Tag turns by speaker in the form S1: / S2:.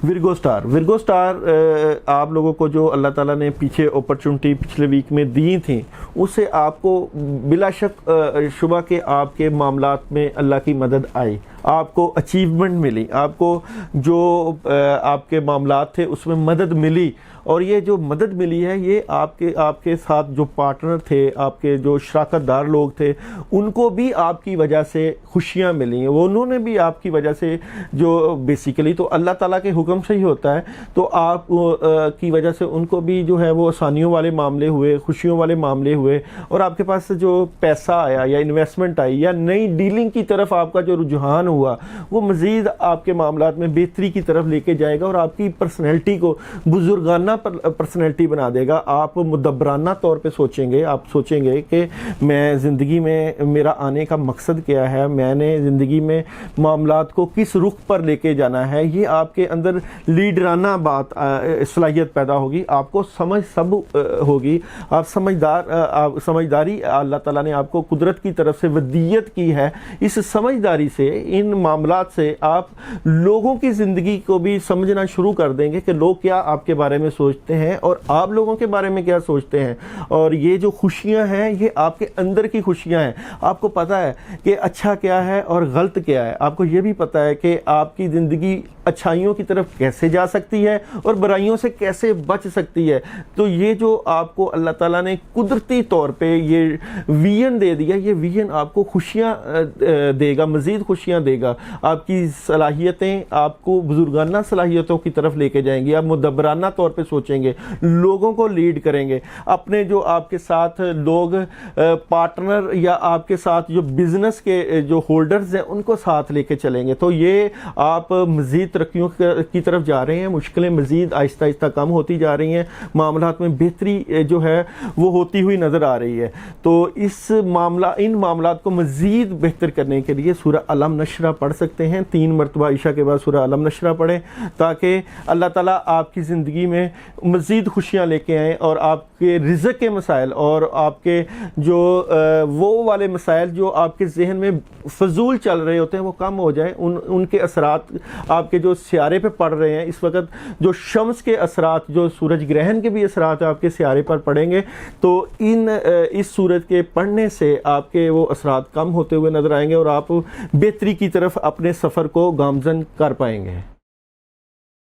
S1: Virgo star آپ لوگوں کو جو اللہ تعالیٰ نے پیچھے اپرچونٹی پچھلے ویک میں دی تھیں، اس سے آپ کو بلا شک شبہ کہ آپ کے معاملات میں اللہ کی مدد آئی، آپ کو اچیومنٹ ملی، آپ کو جو آپ کے معاملات تھے اس میں مدد ملی، اور یہ جو مدد ملی ہے یہ آپ کے ساتھ جو پارٹنر تھے، آپ کے جو شراکت دار لوگ تھے، ان کو بھی آپ کی وجہ سے خوشیاں ملی ہیں، وہ انہوں نے بھی آپ کی وجہ سے جو بیسیکلی تو اللہ تعالیٰ کے حکم سے ہی ہوتا ہے، تو آپ کی وجہ سے ان کو بھی جو ہے وہ آسانیوں والے معاملے ہوئے، خوشیوں والے معاملے ہوئے، اور آپ کے پاس جو پیسہ آیا یا انویسٹمنٹ آئی یا نئی ڈیلنگ کی طرف آپ کا جو رجحان ہوا وہ مزید آپ کے معاملات میں بہتری کی طرف لے کے جائے گا، اور آپ کی پرسنالٹی کو بزرگانہ پرسنالٹی بنا دے گا۔ آپ مدبرانہ طور پہ سوچیں گے، آپ سوچیں گے کہ میں زندگی میں میرا آنے کا مقصد کیا ہے، میں نے زندگی میں معاملات کو کس رخ پر لے کے جانا ہے، یہ آپ کے اندر لیڈرانہ صلاحیت پیدا ہوگی، آپ کو سمجھ سب ہوگی، آپ سمجھداری اللہ تعالیٰ نے آپ کو قدرت کی طرف سے ودیت کی ہے، اس سمجھداری سے ان معاملات سے آپ لوگوں کی زندگی کو بھی سمجھنا شروع کر دیں گے کہ لوگ کیا آپ کے بارے میں سوچتے ہیں اور آپ لوگوں کے بارے میں کیا سوچتے ہیں، اور یہ جو خوشیاں ہیں یہ آپ کے اندر کی خوشیاں ہیں، آپ کو پتہ ہے کہ اچھا کیا ہے اور غلط کیا ہے، آپ کو یہ بھی پتہ ہے کہ آپ کی زندگی اچھائیوں کی طرف کیسے جا سکتی ہے اور برائیوں سے کیسے بچ سکتی ہے۔ تو یہ جو آپ کو اللہ تعالیٰ نے قدرتی طور پہ یہ ویژن دے دیا، یہ ویژن آپ کو خوشیاں دے گا، مزید خوشیاں دے گا، آپ کی صلاحیتیں آپ کو بزرگانہ صلاحیتوں کی طرف لے کے جائیں گی، آپ مدبرانہ طور پہ سوچیں گے، لوگوں کو لیڈ کریں گے، اپنے جو آپ کے ساتھ لوگ پارٹنر یا آپ کے ساتھ جو بزنس کے جو ہولڈرز ہیں ان کو ساتھ لے کے چلیں گے، تو یہ آپ مزید ترقیوں کی طرف جا رہے ہیں، مشکلیں مزید آہستہ آہستہ کم ہوتی جا رہی ہیں، معاملات میں بہتری جو ہے وہ ہوتی ہوئی نظر آ رہی ہے۔ تو ان معاملات کو مزید بہتر کرنے کے لیے سورہ الم نشرہ پڑھ سکتے ہیں، 3 مرتبہ عشاء کے بعد سورہ الم نشرہ پڑھیں تاکہ اللہ تعالیٰ آپ کی زندگی میں مزید خوشیاں لے کے آئیں، اور آپ کے رزق کے مسائل اور آپ کے جو وہ والے مسائل جو آپ کے ذہن میں فضول چل رہے ہوتے ہیں وہ کم ہو جائیں، ان کے اثرات آپ کے جو سیارے پہ پڑ رہے ہیں اس وقت، جو شمس کے اثرات، جو سورج گرہن کے بھی اثرات آپ کے سیارے پر پڑیں گے، تو اس سورت کے پڑھنے سے آپ کے وہ اثرات کم ہوتے ہوئے نظر آئیں گے اور آپ بہتری کی طرف اپنے سفر کو گامزن کر پائیں گے۔